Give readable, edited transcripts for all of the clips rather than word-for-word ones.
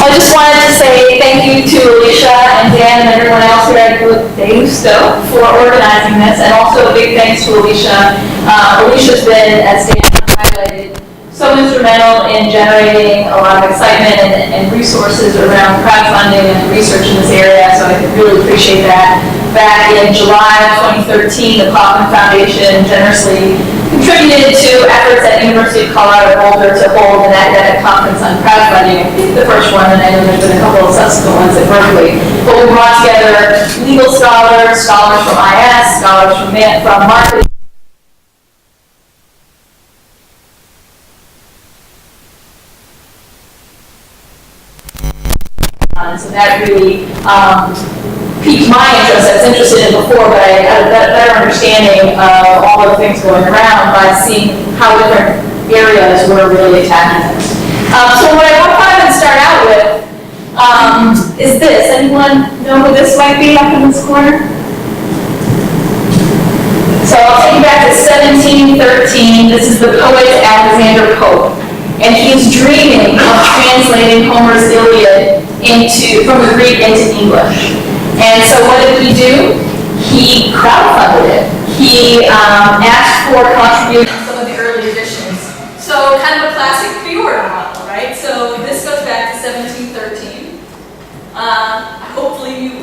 I just wanted to say thank you to Alicia and Dan and everyone else here at Deusto for organizing this, and also a big thanks to Alicia. Alicia's been, as Dan highlighted, so instrumental in generating a lot of excitement and resources around crowdfunding and research in this area, so I really appreciate that. Back in July of 2013, the Kaufman Foundation generously contributed to efforts at University of Colorado Boulder to hold an academic conference on crowdfunding. I think the first one, and I know there's been a couple of subsequent ones at Berkeley. But we brought together legal scholars, scholars from IS, scholars from marketing. So that really piqued my interest. I was interested in before, but I had a better understanding of all the things going around by seeing how different areas were really attacking this. So what I want to start out with is this. Anyone know who this might be up in this corner? So I'll take you back to 1713. This is the poet Alexander Pope. And he's dreaming of translating Homer's Iliad from the Greek into English. And so what did he do? He crowdfunded it. He asked for contributions from some of the early editions. So kind of a classic pre-order model, right? So this goes back to 1713. Hopefully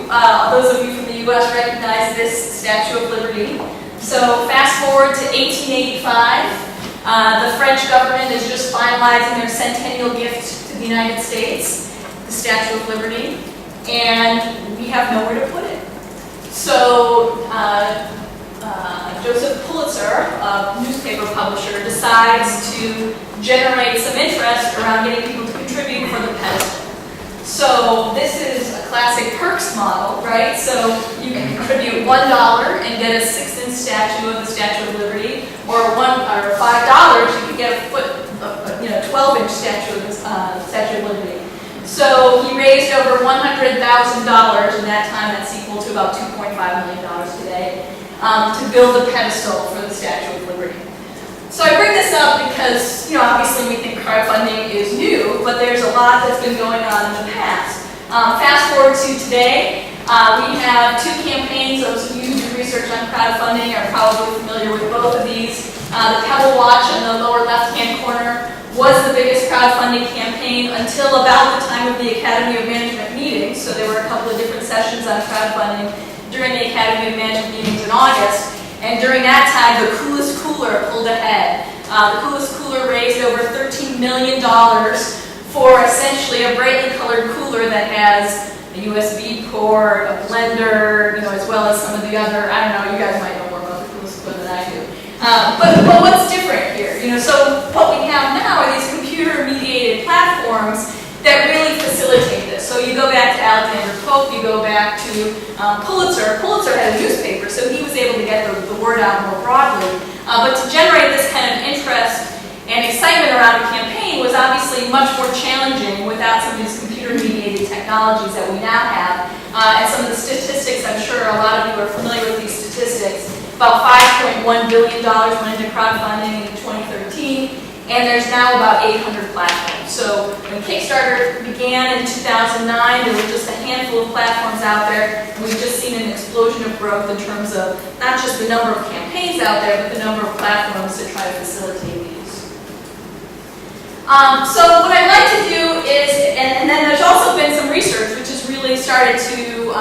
those of you from the US recognize this Statue of Liberty. So fast forward to 1885. The French government is just finalizing their centennial gift to the United States, the Statue of Liberty, and we have nowhere to put it. So Joseph Pulitzer, a newspaper publisher, decides to generate some interest around getting people to contribute for the pedestal. So this is a classic perks model, right? So you can contribute $1 and get a 6-inch statue of the Statue of Liberty, or $5 you can get a 12-inch statue of the Statue of Liberty. So he raised over $100,000 in that time. That's equal to about $2.5 million today to build a pedestal for the Statue of Liberty. So I bring this up because, obviously we think crowdfunding is new, but there's a lot that's been going on in the past. Fast forward to today, we have two campaigns. Those of you who do research on crowdfunding are probably familiar with both of these. The Pebble Watch in the lower left-hand corner was the biggest crowdfunding campaign until about the time of the Academy of Management meetings. So there were a couple of different sessions on crowdfunding during the Academy of Management meetings in August. And during that time, the Coolest Cooler pulled ahead. The Coolest Cooler raised over $13 million for essentially a brightly colored cooler that has a USB port, a blender, as well as some of the other, I don't know, you guys might know more about the Coolest Cooler than I do. But what's different here? So what we have now are these computer-mediated platforms that really facilitate this. So you go back to Alexander Pope, you go back to Pulitzer. Pulitzer had a newspaper, so he was able to get the word out more broadly. But to generate this kind of interest and excitement around a campaign was obviously much more challenging without some of these computer-mediated technologies that we now have. And some of the statistics, I'm sure a lot of you are familiar with these statistics. About $5.1 billion went into crowdfunding in 2013. And there's now about 800 platforms. So when Kickstarter began in 2009, there were just a handful of platforms out there, and we've just seen an explosion of growth in terms of not just the number of campaigns out there, but the number of platforms to try to facilitate these. So what I'd like to do is, and then there's also been some research which has really started to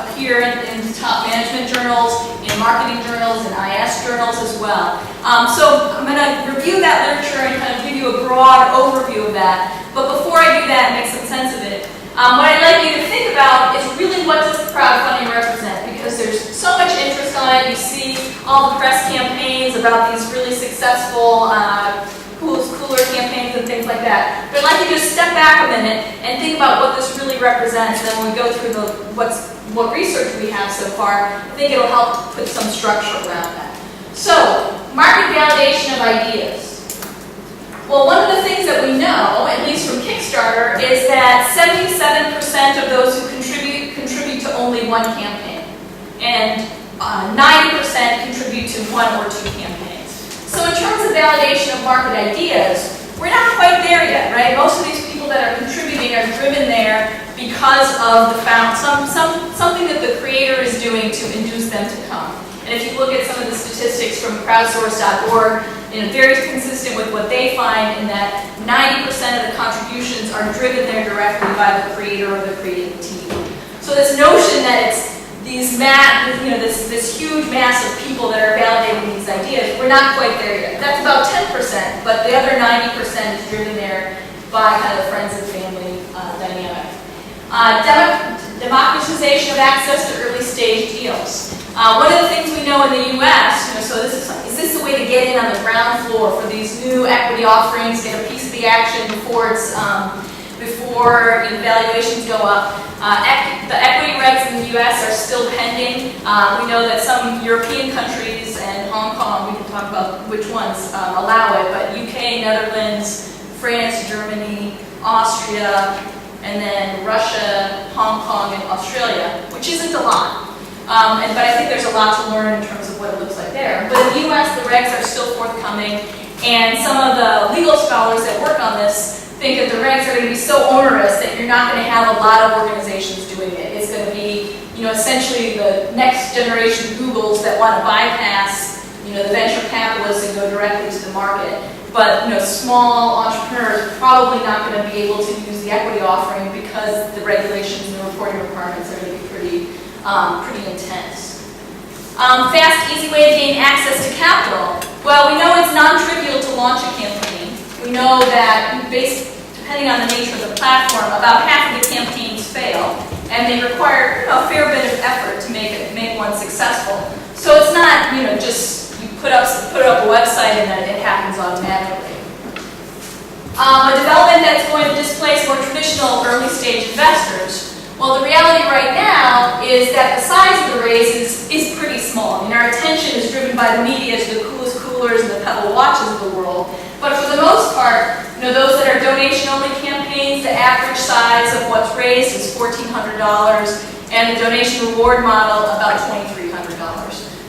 appear in top management journals, in marketing journals, and IS journals as well. So I'm going to review that literature and kind of give you a broad overview of that. But before I do that and make some sense of it, what I'd like you to think about is really what does crowdfunding represent? Because there's so much interest on it. You see all the press campaigns about these really successful Coolest Cooler campaigns and things like that. But I'd like you to step back a minute and think about what this really represents. And when we go through what research we have so far, I think it'll help put some structure around that. So, market validation of ideas. Well, one of the things that we know, at least from Kickstarter, is that 77% of those who contribute to only one campaign. And 90% contribute to one or two campaigns. So in terms of validation of market ideas, we're not quite there yet, right? Most of these people people that are contributing are driven there because of something that the creator is doing to induce them to come. And if you look at some of the statistics from crowdsource.org, very consistent with what they find in that 90% of the contributions are driven there directly by the creator or the creative team. So this notion that it's this huge mass of people that are validating these ideas, we're not quite there yet. That's about 10%, but the other 90% is driven there by kind of the friends and family dynamic. Democratization of access to early stage deals. One of the things we know in the U.S., so is this the way to get in on the ground floor for these new equity offerings, get a piece of the action before valuations go up? The equity regs in the U.S. are still pending. We know that some European countries and Hong Kong, we can talk about which ones allow it, but UK, Netherlands, France, Germany, Austria, and then Russia, Hong Kong, and Australia, which isn't a lot. But I think there's a lot to learn in terms of what it looks like there. But in the U.S., the regs are still forthcoming, and some of the legal scholars that work on this think that the regs are going to be so onerous that you're not going to have a lot of organizations doing it. It's going to be, essentially the next generation Googles that want to bypass, the venture capitalists and go directly to the market. But, small entrepreneurs are probably not going to be able to use the equity offering because the regulations and the reporting requirements are going to be pretty intense. Fast, easy way to gain access to capital. Well, we know it's non-trivial to launch a campaign. We know that, depending on the nature of the platform, about half of the campaigns fail, and they require a fair bit of effort to make one successful. So it's not, just you put up a website and then it happens automatically. A development that's going to displace more traditional early stage investors. Well, the reality right now is that the size of the raise is pretty small. Our attention is driven by the media to the coolest coolers and the Pebble watches of the world. But for the most part, those that are donation-only campaigns, the average size of what's raised is $1,400, and the donation reward model about $2,300.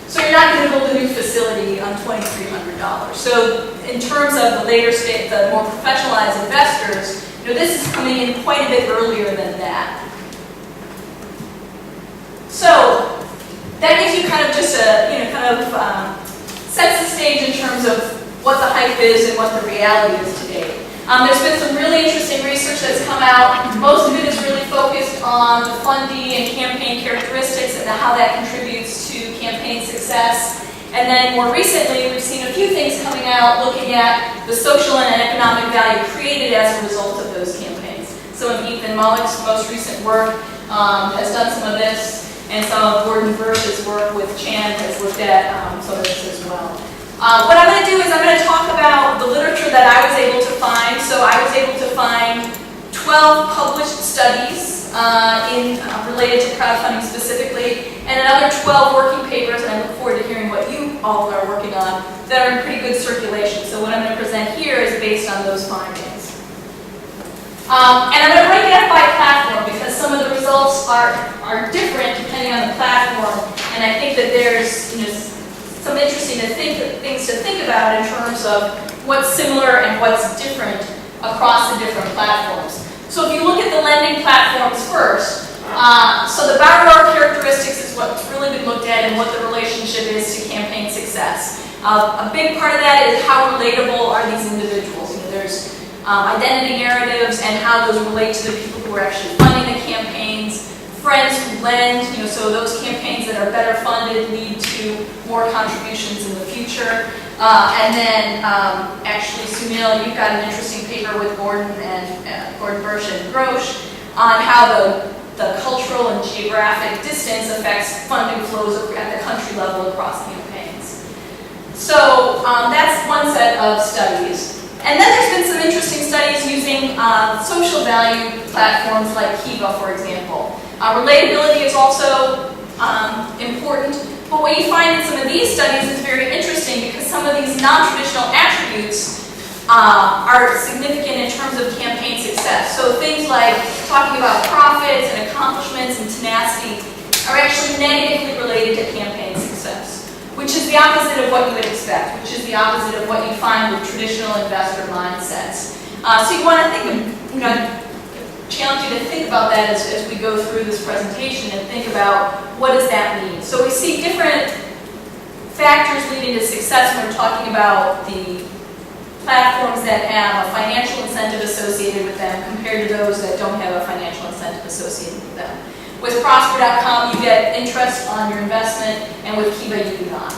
So you're not going to build a new facility on $2,300. So in terms of the later stage, the more professionalized investors, this is coming in quite a bit earlier than that. So that gives you kind of just sets the stage in terms of what the hype is and what the reality is today. There's been some really interesting research that's come out. Most of it is really focused on the funding and campaign characteristics and how that contributes to campaign success. And then more recently, we've seen a few things coming out looking at the social and economic value created as a result of those campaigns. So Ethan Mullick's most recent work has done some of this, and some of Gordon Birch's work with Chan has looked at some of this as well. What I'm going to do is I'm going to talk about the literature that I was able to find. So I was able to find 12 published studies related to crowdfunding specifically, and another 12 working papers, and I look forward to hearing what you all are working on, that are in pretty good circulation. So what I'm going to present here is based on those findings. And I'm going to break it up by platform because some of the results are different depending on the platform, and I think that there's some interesting things to think about in terms of what's similar and what's different across the different platforms. So if you look at the lending platforms first, so the borrower characteristics is what's really been looked at and what the relationship is to campaign success. A big part of that is how relatable are these individuals. There's identity narratives and how those relate to the people who are actually funding the campaigns. Friends who lend, so those campaigns that are better funded lead to more contributions in the future. And then, actually, Sunil, you've got an interesting paper with Gordon Birch and Grosch on how the cultural and geographic distance affects funding flows at the country level across campaigns. So that's one set of studies. And then there's been some interesting studies using social value platforms like Kiva, for example. Relatability is also important, but what you find in some of these studies is very interesting because some of these non-traditional attributes are significant in terms of campaign success. So things like talking about profits and accomplishments and tenacity are actually negatively related to campaign success, which is the opposite of what you would expect, which is the opposite of what you find with traditional investor mindsets. So you want to think challenge you to think about that as we go through this presentation and think about what does that mean. So we see different factors leading to success when we're talking about the platforms that have a financial incentive associated with them compared to those that don't have a financial incentive associated with them. With Prosper.com, you get interest on your investment, and with Kiva, you do not.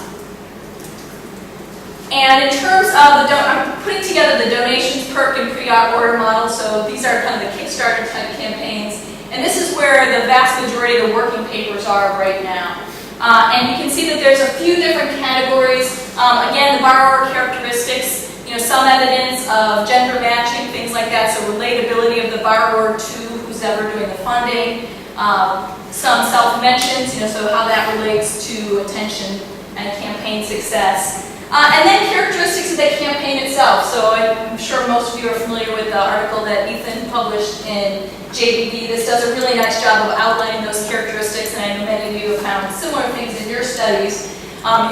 And in terms of I'm putting together the donations, perk, and pre-op order model. So these are kind of the Kickstarter type campaigns. And this is where the vast majority of the working papers are right now. And you can see that there's a few different categories. Again, the borrower characteristics, some evidence of gender matching, things like that. So relatability of the borrower to who's ever doing the funding. Some self-mentions, so how that relates to attention and campaign success. And then characteristics of the campaign itself. So I'm sure most of you are familiar with the article that Ethan published in JBB. This does a really nice job of outlining those characteristics, and I know many of you have found similar things in your studies.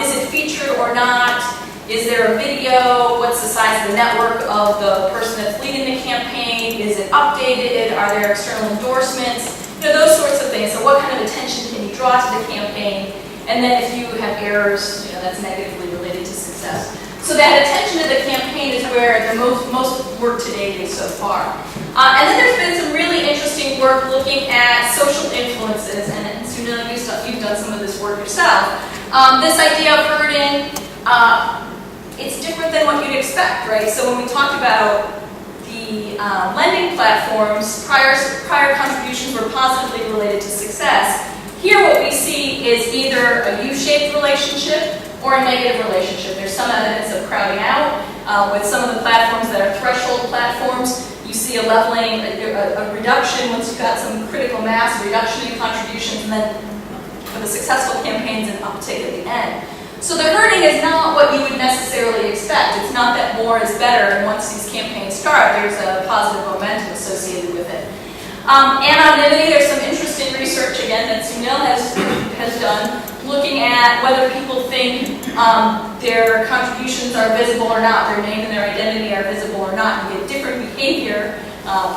Is it featured or not? Is there a video? What's the size of the network of the person that's leading the campaign? Is it updated? Are there external endorsements? Those sorts of things. So what kind of attention can you draw to the campaign? And then if you have errors, that's negatively related to success. So that attention to the campaign is where the most work to date is so far. And then there's been some really interesting work looking at social influences, and Sunil, you've done some of this work yourself. This idea of herding, it's different than what you'd expect, right? So when we talked about the lending platforms, prior contributions were positively related to success. Here what we see is either a U-shaped relationship or a negative relationship. There's some evidence of crowding out. With some of the platforms that are threshold platforms, you see a leveling, a reduction once you've got some critical mass, a reduction in contributions, and then for the successful campaigns, an uptake at the end. So the herding is not what you would necessarily expect. It's not that more is better, and once these campaigns start, there's a positive momentum associated with it. Anonymity, there's some interesting research, again, that Sunil has done, looking at whether people think their contributions are visible or not, their name and their identity are visible or not. You get different behavior.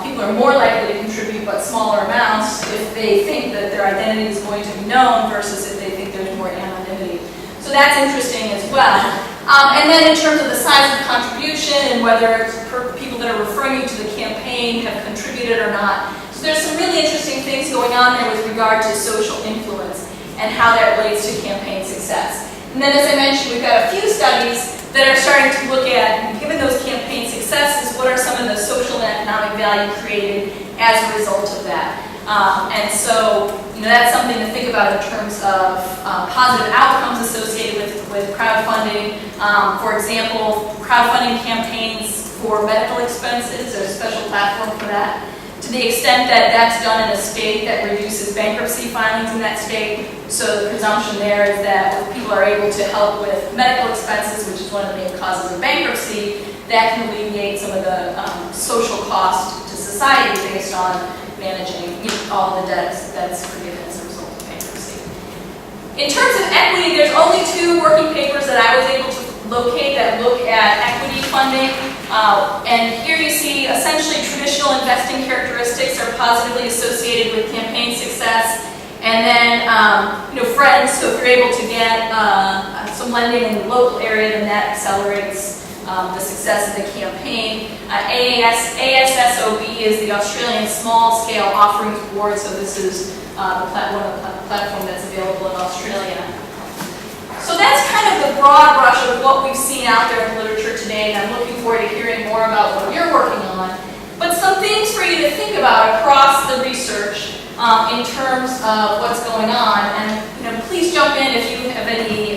People are more likely to contribute but smaller amounts if they think that their identity is going to be known versus if they think there's more anonymity. So that's interesting as well. And then in terms of the size of the contribution and whether people that are referring you to the campaign have contributed or not. So there's some really interesting things going on there with regard to social influence and how that relates to campaign success. And then as I mentioned, we've got a few studies that are starting to look at, given those campaign successes, what are some of the social and economic value created as a result of that. And so, that's something to think about in terms of positive outcomes associated with crowdfunding. For example, crowdfunding campaigns for medical expenses, there's a special platform for that. To the extent that that's done in a state that reduces bankruptcy filings in that state, so the presumption there is that if people are able to help with medical expenses, which is one of the main causes of bankruptcy, that can alleviate some of the social cost to society based on managing all the debts that's forgiven as a result of bankruptcy. In terms of equity, there's only 2 working papers that I was able to locate that look at equity funding. And here you see essentially traditional investing characteristics are positively associated with campaign success. And then, friends, so if you're able to get some lending in the local area, then that accelerates the success of the campaign. ASSOB is the Australian Small Scale Offerings Board, so this is one of the platform that's available in Australia. So that's kind of the broad brush of what we've seen out there in the literature today, and I'm looking forward to hearing more about what you're working on. But some things for you to think about across the research in terms of what's going on, and please jump in if you have any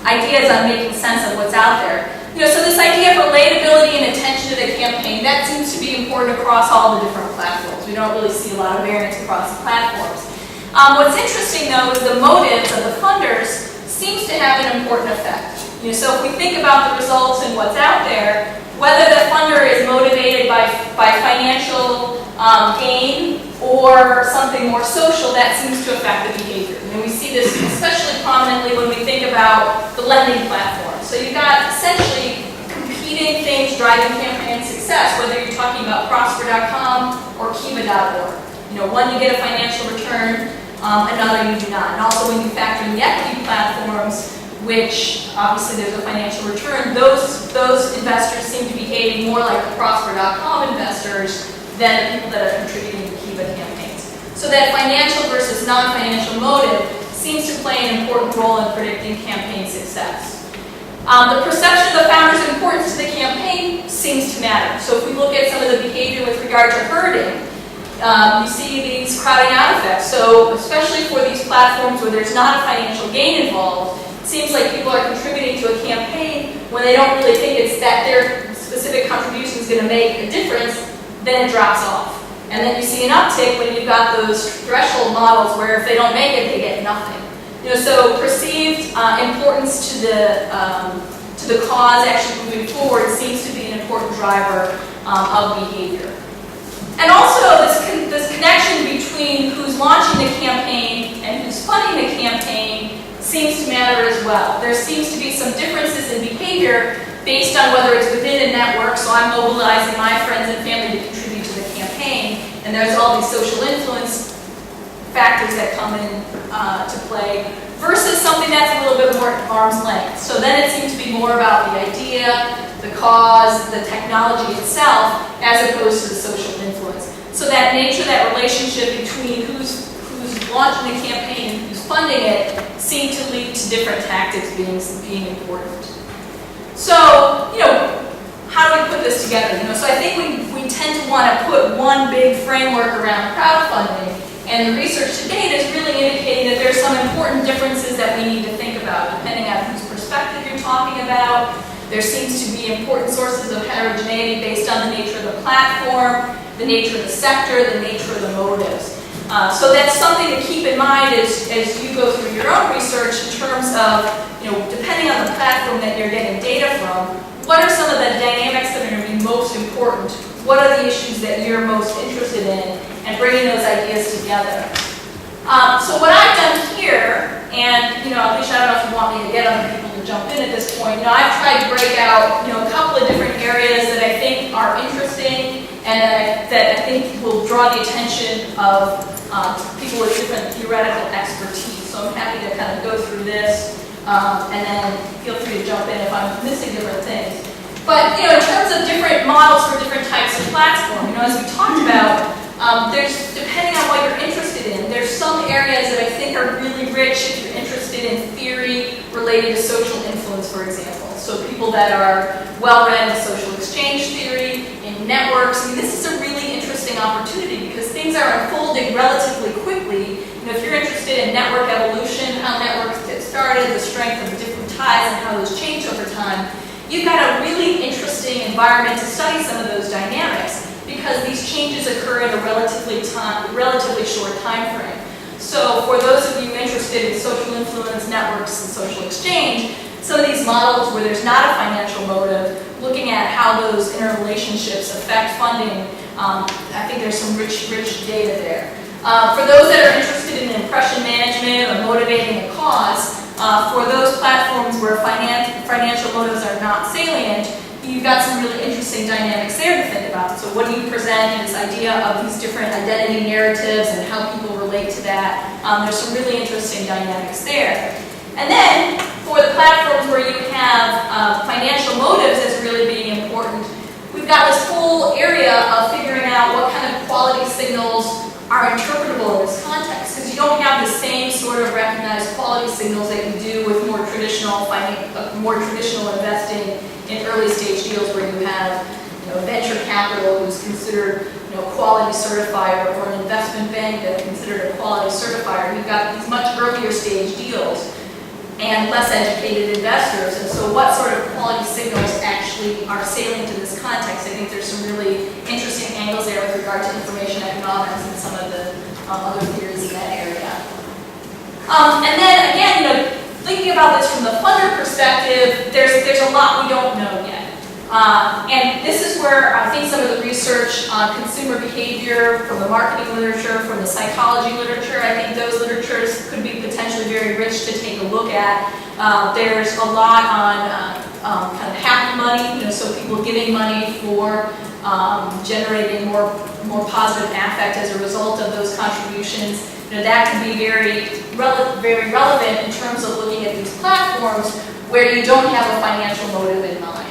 ideas on making sense of what's out there. So this idea of relatability and attention to the campaign, that seems to be important across all the different platforms. We don't really see a lot of variance across the platforms. What's interesting, though, is the motives of the funders seems to have an important effect. So if we think about the results and what's out there, whether the funder is motivated by financial gain or something more social, that seems to affect the behavior. We see this especially prominently when we think about the lending platform. So you've got essentially competing things driving campaign success. success, whether you're talking about Prosper.com or Kiva.org. One you get a financial return, another you do not. And also when you factor in the equity platforms, which obviously there's a financial return, those investors seem to be behaving more like the Prosper.com investors than the people that are contributing to Kiva campaigns. So that financial versus non-financial motive seems to play an important role in predicting campaign success. The perception of the founder's importance to the campaign seems to matter. So if we look at some of the behavior with regard to herding, you see these crowding out effects. So especially for these platforms where there's not a financial gain involved, it seems like people are contributing to a campaign when they don't really think it's that their specific contribution is going to make a difference, then it drops off. And then you see an uptick when you've got those threshold models where if they don't make it, they get nothing. So perceived importance to the cause actually moving forward seems to be an important driver of behavior. And also this connection between who's launching the campaign and who's funding the campaign seems to matter as well. There seems to be some differences in behavior based on whether it's within a network, so I'm mobilizing my friends and family to contribute to the campaign, and there's all these social influence factors that come in to play, versus something that's a little bit more at arm's length. So then it seems to be more about the idea, the cause, the technology itself, as opposed to the social influence. So that nature, that relationship between who's launching the campaign and who's funding it seem to lead to different tactics being important. So, how do we put this together? So I think we tend to want to put one big framework around crowdfunding, and the research to date is really indicating that there's some important differences that we need to think about, depending on whose perspective you're talking about. There seems to be important sources of heterogeneity based on the nature of the platform, the nature of the sector, the nature of the motives. So that's something to keep in mind as you go through your own research in terms of, depending on the platform that you're getting data from, what are some of the dynamics that are going to be most important? What are the issues that you're most interested in? And bringing those ideas together. So what I've done here, and Alicia, I don't know if you want me to get other people to jump in at this point. I've tried to break out a couple of different areas that I think are interesting and that I think will draw the attention of people with different theoretical expertise. So I'm happy to kind of go through this, and then feel free to jump in if I'm missing different things. But in terms of different models for different types of platform, as we talked about. There's, depending on what you're interested in, there's some areas that I think are really rich if you're interested in theory related to social influence, for example. So people that are well-read in social exchange theory, in networks. This is a really interesting opportunity because things are unfolding relatively quickly. If you're interested in network evolution, how networks get started, the strength of different ties and how those change over time, you've got a really interesting environment to study some of those dynamics, because these changes occur in a relatively short time frame. So for those of you interested in social influence, networks, and social exchange, some of these models where there's not a financial motive, looking at how those interrelationships affect funding, I think there's some rich data there. For those that are interested in impression management or motivating a cause, for those platforms where financial motives are not salient, you've got some really interesting dynamics there to think about. So what do you present in this idea of these different identity narratives and how people relate to that? There's some really interesting dynamics there. And then for the platforms where you have financial motives as really being important, we've got this whole area of figuring out what kind of quality signals are interpretable in this context, because you don't have the same sort of recognized quality signals that you do with more traditional investing in early stage deals where you have venture capital who's considered quality certifier, or an investment bank that's considered a quality certifier. You've got these much earlier stage deals and less educated investors. And so what sort of quality signals actually are salient in this context? I think there's some really interesting angles there with regard to information economics and some of the other theories in that area. And then again, thinking about this from the funder perspective, there's a lot we don't know yet. And this is where I think some of the research on consumer behavior from the marketing literature, from the psychology literature, I think those literatures could be potentially very rich to take a look at. There's a lot on kind of happy money, so people giving money for generating more positive affect as a result of those contributions. That can be very relevant in terms of looking at these platforms where you don't have a financial motive in mind.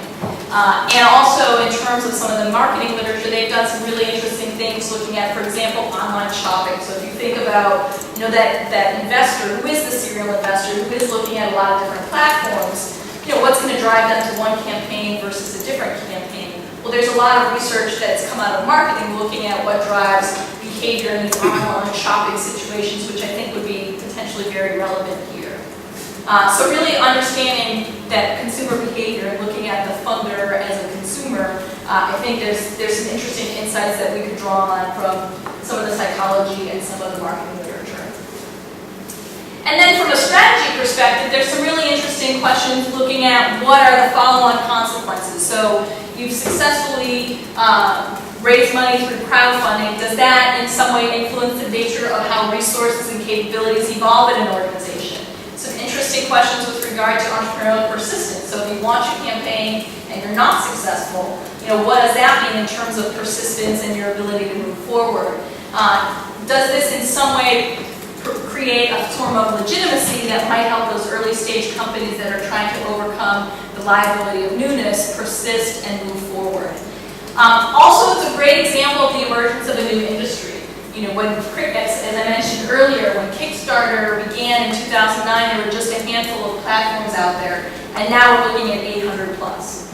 And also in terms of some of the marketing literature, they've done some really interesting things looking at, for example, online shopping. So if you think about that investor who is the serial investor, who is looking at a lot of different platforms, what's going to drive them to one campaign versus a different campaign? Well, there's a lot of research that's come out of marketing looking at what drives behavior in these online shopping situations, which I think would be potentially very relevant here. So really understanding that consumer behavior and looking at the funder as a consumer, I think there's some interesting insights that we could draw on from some of the psychology and some of the marketing literature. And then from a strategy perspective, there's some really interesting questions looking at what are the follow-on consequences. So you've successfully raised money through crowdfunding. Does that in some way influence the nature of how resources and capabilities evolve in an organization? Some interesting questions with regard to entrepreneurial persistence. So if you launch a campaign and you're not successful, what does that mean in terms of persistence and your ability to move forward? Does this in some way create a form of legitimacy that might help those early stage companies that are trying to overcome the liability of newness persist and move forward? Also, it's a great example of the emergence of a new industry. As I mentioned earlier, when Kickstarter began in 2009, there were just a handful of platforms out there, and now we're looking at 800 plus.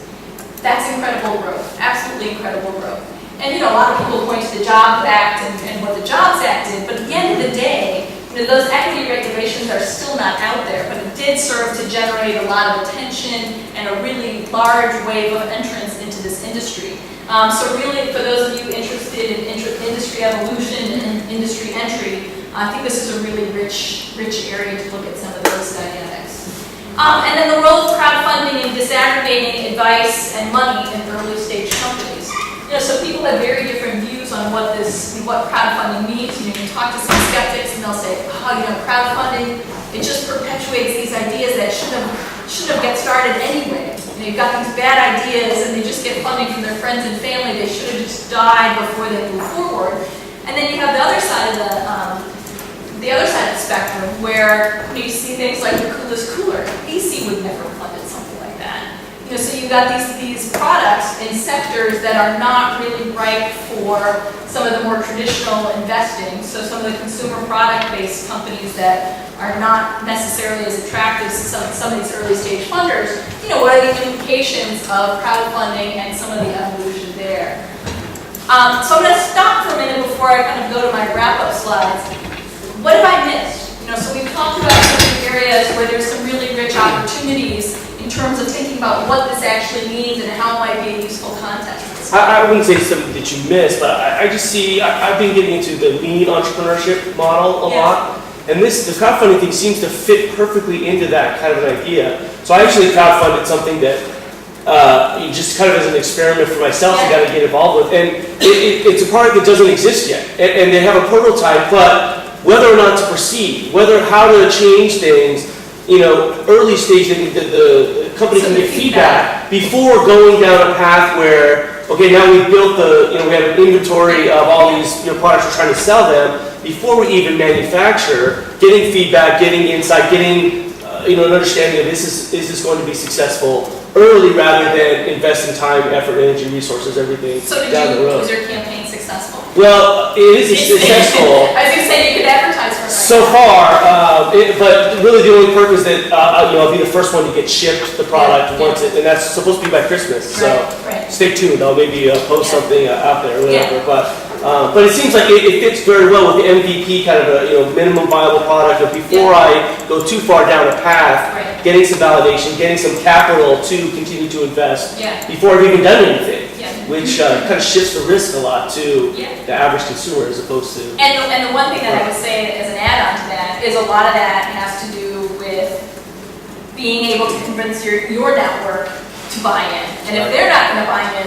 That's incredible growth, absolutely incredible growth. And a lot of people point to the Jobs Act and what the Jobs Act did, but at the end of the day, those equity regulations are still not out there, but it did serve to generate a lot of attention and a really large wave of entrants into this industry. So really, for those of you interested in industry evolution and industry entry, I think this is a really rich area to look at some of those dynamics. And then the role of crowdfunding in disaggregating advice and money in early stage companies. So people have very different views on what crowdfunding means. You talk to some skeptics and they'll say, crowdfunding, it just perpetuates these ideas that should have got started anyway. You've got these bad ideas and they just get funding from their friends and family. They should have just died before they move forward. And then you have the other side of the spectrum where you see things like the coolest cooler. AC would never have funded something like that. So you've got these products in sectors that are not really ripe for some of the more traditional investing. So some of the consumer product-based companies that are not necessarily as attractive to some of these early stage funders, what are the implications of crowdfunding and some of the evolution there? So I'm going to stop for a minute before I kind of go to my wrap-up slides. What have I missed? So we've talked about some areas where there's some really rich opportunities in terms of thinking about what this actually means and how it might be a useful context. I wouldn't say something that you missed, but I just see, I've been getting into the lean entrepreneurship model a lot. And the crowdfunding thing seems to fit perfectly into that kind of an idea. So I actually crowdfunded something that just kind of as an experiment for myself to kind of get involved with. And it's a product that doesn't exist yet. And they have a prototype, but whether or not to proceed, how to change things, early stage, the company can get feedback before going down a path where, okay, now we've built we have an inventory of all these products we're trying to sell them. Before we even manufacture, getting feedback, getting insight, getting an understanding of is this going to be successful early rather than investing time, effort, energy, resources, everything down the road. Was your campaign successful? Well, it is successful. I was going to say you could advertise for it. So far, but really the only purpose that I'll be the first one to get shipped the product once and that's supposed to be by Christmas. So stay tuned. I'll maybe post something out there or whatever. But it seems like it fits very well with the MVP kind of a minimum viable product. But before I go too far down a path, getting some validation, getting some capital to continue to invest before I've even done anything, which kind of shifts the risk a lot to the average consumer as opposed to. And the one thing that I would say as an add-on to that is a lot of that has to do with being able to convince your network to buy in. And if they're not going to buy in,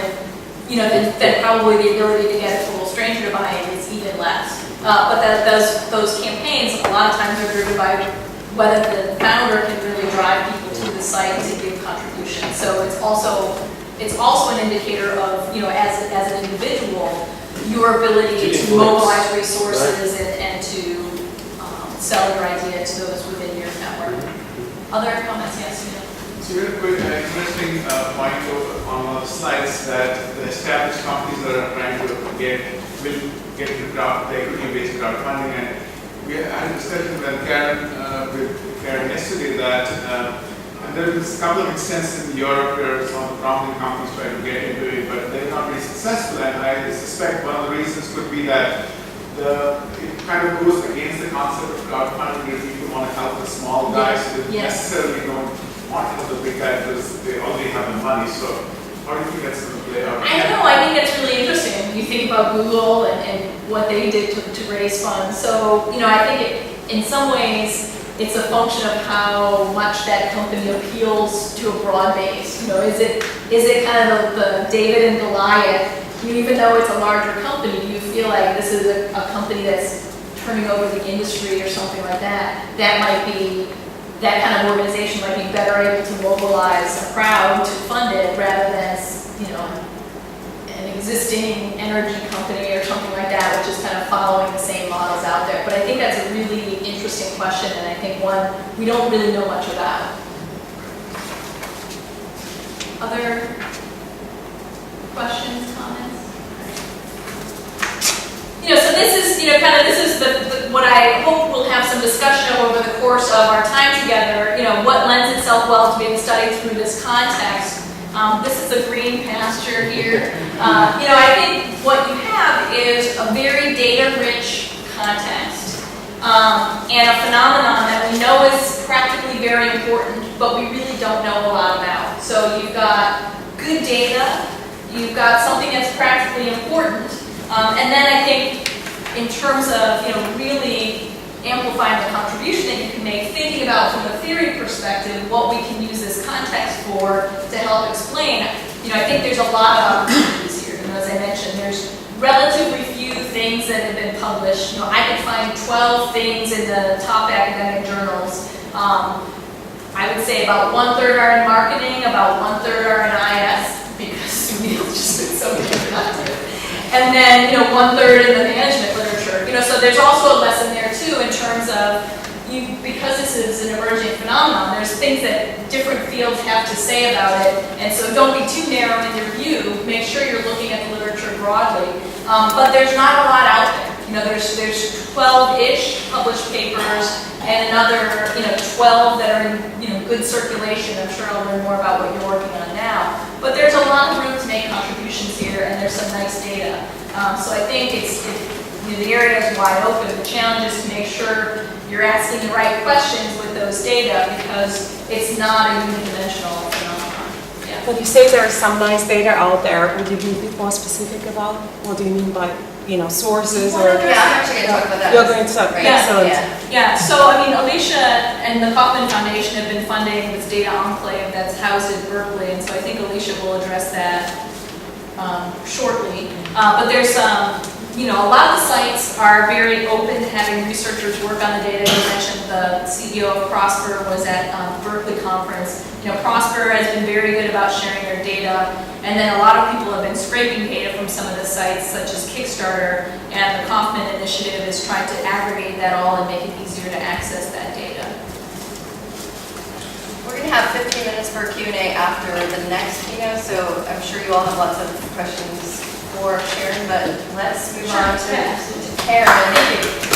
then probably the ability to get a total stranger to buy in is even less. But those campaigns, a lot of times are driven by whether the founder can really drive people to the site to give contributions. So it's also it's also an indicator of, as an individual, your ability To to influence. mobilize resources and to sell your idea to those within your network. Other comments? Yes, So real quick, interesting point on one of the slides that the established companies that are trying to will get into the equity-based crowdfunding, and we had a discussion with Karen yesterday that and there is a couple of instances in Europe where some of the prominent companies try to get into it, but they're not really successful, and I suspect one of the reasons could be that it kind of goes against the concept of crowdfunding, where people want to help the small guys, so they necessarily don't want to help the big guys because they already have the money. So how do you think that's going to play out? I don't know. I think that's really interesting when you think about Google and what they did to raise funds. So, I think in some ways it's a function of how much that company appeals to a broad base. Is it kind of the David and Goliath? Even though it's a larger company, do you feel like this is a company that's turning over the industry or something like that? That kind of organization might be better able to mobilize a crowd to fund it rather than, an existing energy company or something like that, which is kind of following the same models out there. But I think that's a really interesting question, and I think one we don't really know much about. Other questions, comments? So this is, this is what I hope we'll have some discussion of over the course of our time together. What lends itself well to being studied through this context. This is a green pasture here. I think what you have is a very data-rich context and a phenomenon that we know is practically very important, but we really don't know a lot about. So you've got good data, you've got something that's practically important, and then I think in terms of really amplifying the contribution that you can make, thinking about from a theory perspective what we can use this context for to help explain. I think there's a lot of opportunities here. As I mentioned, there's relatively few things that have been published. I could find 12 things in the top academic journals. I would say about 1/3 are in marketing, about 1/3 are in IS, because it's just been so productive. And then, 1/3 in the management literature. So there's also a lesson there too in terms of because this is an emerging phenomenon, there's things that different fields have to say about it. And so don't be too narrow in your view. Make sure you're looking at the literature broadly. But there's not a lot out there. There's 12-ish published papers and another, 12 that are in, good circulation. I'm sure I'll learn more about what you're working on now. But there's a lot of room to make contributions here, and there's some nice data. So I think the area is wide open. The challenge is to make sure you're asking the right questions with those data, because it's not a unidimensional phenomenon. Yeah. But you say there is some nice data out there. Would you be a bit more specific about what do you mean by sources or? Yeah, I'm actually going to talk about that. You're going to talk. Right. Excellent. Yeah. So Alicia and the Kauffman Foundation have been funding this data enclave that's housed at Berkeley, and so I think Alicia will address that shortly. But there's a lot of the sites are very open to having researchers work on the data. You mentioned the CEO of Prosper was at Berkeley conference. Prosper has been very good about sharing their data, and then a lot of people have been scraping data from some of the sites, such as Kickstarter, and the Kauffman Initiative is trying to aggregate that all and make it easier to access that data. We're going to have 15 minutes for Q&A after the next keynote, so I'm sure you all have lots of questions for Sharon, but let's move on to Karen.